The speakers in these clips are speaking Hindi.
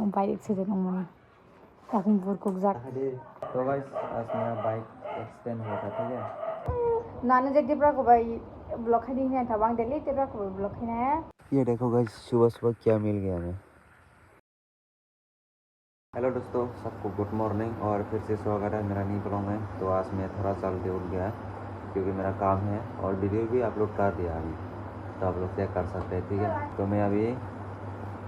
बाइक एक्सीडेंट हुआ ताकि बुरको जाक तो गाइस आज मेरा बाइक एक्सीडेंट हुआ था, ठीक है। नाने जब को भाई ब्लॉक है नहीं था बांग दिल्ली तेरा को ब्लॉक है। ये देखो गाइस सुबह सुबह क्या मिल गया हमें। हेलो दोस्तों, सबको गुड मॉर्निंग और फिर से स्वागत है मेरा न्यू ब्लॉग में। तो आज मैं थोड़ा जल्दी उठ गया क्योंकि मेरा काम है और वीडियो भी अपलोड कर दिया अभी, तो आप लोग चेक कर सकते हैं, ठीक है। तो मैं अभी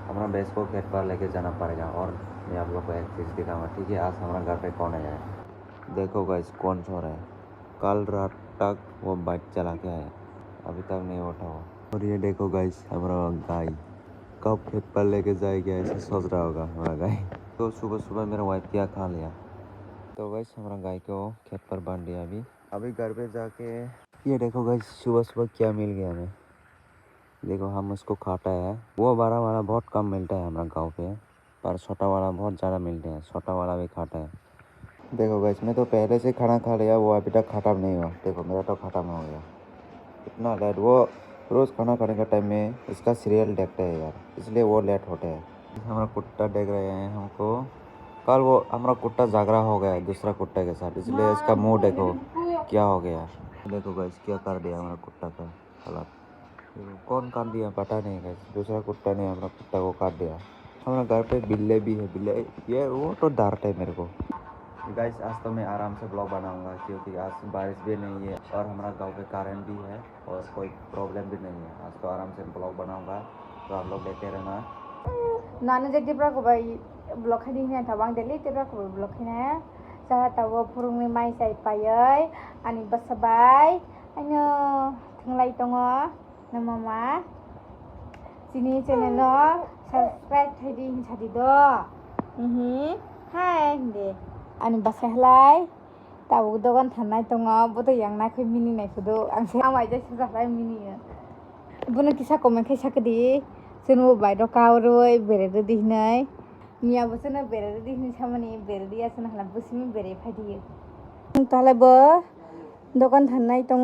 अपना बैच को खेत पर लेके जाना पड़ेगा और मैं आप लोग को एक चीज़ दिखाऊंगा, ठीक है। आज हमारा घर पे कौन है, देखो गाइस कौन सो रहा है। कल रात तक वो बाइक चला के आया, अभी तक नहीं उठा हुआ। और ये देखो गाइस हमारा गाय कब खेत पर लेके जाएगा ऐसे सोच रहा होगा हमारा गाय। तो सुबह सुबह मेरा वाइफ क्या खा लिया, तो गाइस हमारा गाय को खेत पर बांध दिया। अभी घर पे जाके ये देखो गाइस सुबह सुबह क्या मिल गया हमें। देखो हम उसको खाता है, वो बड़ा वाला बहुत कम मिलता है हमारा गाँव पे, पर छोटा वाला बहुत ज़्यादा मिलते हैं। छोटा वाला भी खाता है। देखो गाइस मैं तो पहले से खाना खा लिया, वो अभी तक खत्म नहीं हुआ। देखो मेरा तो खत्म हो गया। इतना लेट, वो रोज़ खाना खाने का टाइम में इसका सीरियल देखते हैं यार, इसलिए वो लेट होते हैं। हमारा कुत्ता देख रहे हैं हमको। कल वो हमारा कुत्ता झगड़ा हो गया दूसरा कुत्ते के साथ, इसलिए इसका मुंह देखो क्या हो गया। देखो गाइस क्या कर दिया हमारा कुत्ता का हालत। कौन काट दिया पता नहीं गाइस, दूसरा कुत्ता ने हमारा कुत्ता को काट दिया। हमारा घर पे बिल्ले भी है, बिल्ले ये वो तो डरते है मेरे को। गाइस आज तो मैं आराम से ब्लॉग बनाऊंगा क्योंकि आज बारिश भी नहीं है और हमारा गांव पे करंट भी है और कोई प्रॉब्लम भी नहीं है। आज तो आराम से ब्लॉग बनाऊंगा, तो आप लोग देखते रहना। नाने जब को भाई ब्लॉक है नहीं था बांग दिल्ली तेरा को ब्लॉक है जहाँ ताऊ फुरुंगनि माइ साइ पायै आनी बसबाय आइनो थंलाय दङ ना मामा जिनि चैनल सब्सक्राइब थाइदि हिसादि दो हाय दे आनी बसायलाय ताऊ दगन थानाय दङ बद यांनाय खै मिनिनाय फुदो आंसे आमाय जाय जाबाय मिनियो बुनो किसा कमेन्ट खाय साकदि जोंबो बाइदो कावरोय बेरेदो दिहनाय मिया बसनो बेरेदो दिहनि सामनि बेरेदि आसन हाला बसिनि बेरे फायदियो तालाबो दगन थानाय दङ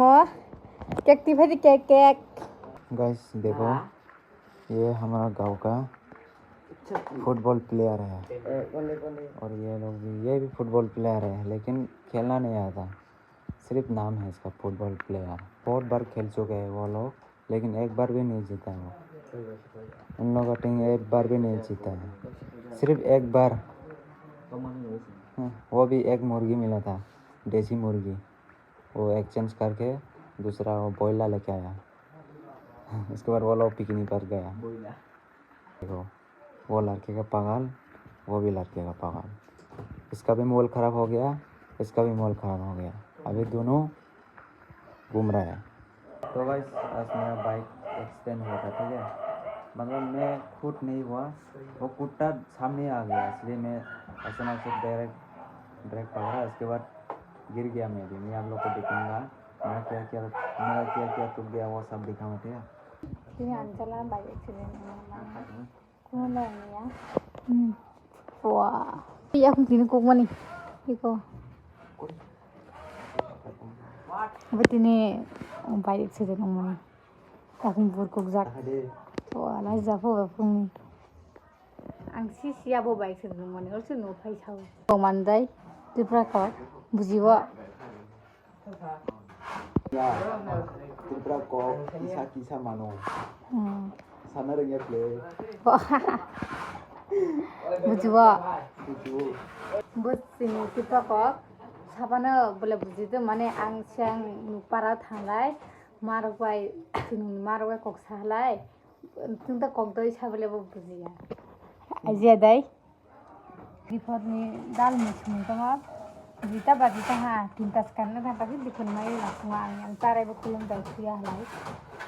केक फायदि केक गाइस देखो ये हमारा गांव का फुटबॉल प्लेयर है और ये लोग भी, ये भी फुटबॉल प्लेयर है लेकिन खेलना नहीं आता, सिर्फ नाम है इसका फुटबॉल प्लेयर। बहुत बार खेल चुके हैं वो लोग, लेकिन एक बार भी नहीं जीता है वो। उन लोग का टीम एक बार भी नहीं जीता है, सिर्फ एक बार। वो भी एक मुर्गी मिला था, देसी मुर्गी, वो एक्सचेंज करके दूसरा वो बॉयलर लेके आया। उसके बाद वो लोग पिकनिक पर गया। देखो वो लड़के का पागल, वो भी लड़के का पागल। इसका भी मोबाइल ख़राब हो गया, इसका भी मोबाइल ख़राब हो गया, अभी दोनों घूम रहे हैं। तो गाइस आज मेरा बाइक एक्सीडेंट हुआ था, ठीक है। मतलब मैं खुद नहीं हुआ, वो कुत्ता सामने आ गया, इसलिए मैं अचानक से डायरेक्ट ब्रेक पकड़ा। उसके बाद गिर गया मैं आप लोग को दिखाऊंगा मेरा क्या टूट गया वो सब दिखाऊंगा, ठीक है। ini anjala baik accident mana kuna ya wah iya aku tini kok mani iko berarti ini baik accident mana aku buruk zak wah lah zapo bapung ang sisi abo baik accident mana harus no pai tahu komandai di prakor bujiwa Ya, Tibra kok kisah-kisah mano. Sana ringnya play. bujiwa bus ini Tibra kok sabana boleh bujitu mana ang siang nupara thanglai marwai marwai kok sahlai tungta kok doi sabale bo bujiya aja dai report ni dal musim tama Jita bajita ha tinta sekarang ना था दिखन में लखुआ yang तारे बकुलम दलसिया हलाई।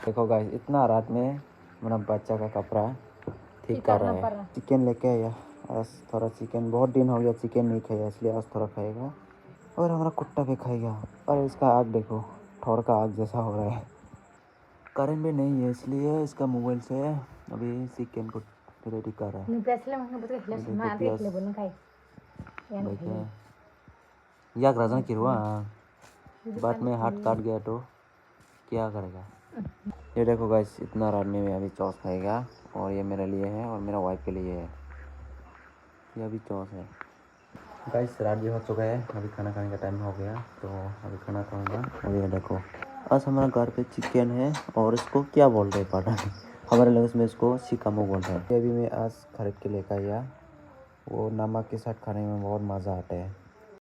देखो गाइस इतना रात में मेरा बच्चा का कपड़ा ठीक कर रहा है। चिकन लेके आया, आज थोड़ा चिकन, बहुत दिन हो गया चिकन नहीं खाया, इसलिए आज थोड़ा खाएगा और हमारा कुत्ता भी खाएगा। और इसका आग देखो, ठोर का आग जैसा हो रहा है। करेंट भी नहीं है, इसलिए इसका मोबाइल से अभी चिकन को रेडी कर रहा है। याक राजन किरवा बाद में हाथ काट गया तो क्या करेगा। ये देखो गाइस इतना रात में मैं अभी चॉस खाएगा और ये मेरे लिए है और मेरा वाइफ के लिए है। यह भी चॉस है। गाइस रात भी हो चुका है, अभी खाना खाने का टाइम हो गया, तो अभी खाना खाऊंगा। और ये देखो आज हमारा घर पे चिकन है, और इसको क्या बोल रहे हैं पता नहीं, हमारे लैंग्वेज में इसको सिकामो बोलते हैं। अभी मैं आज खरीद के लेकर आया, वो नमक के साथ खाने में बहुत मज़ा आता है।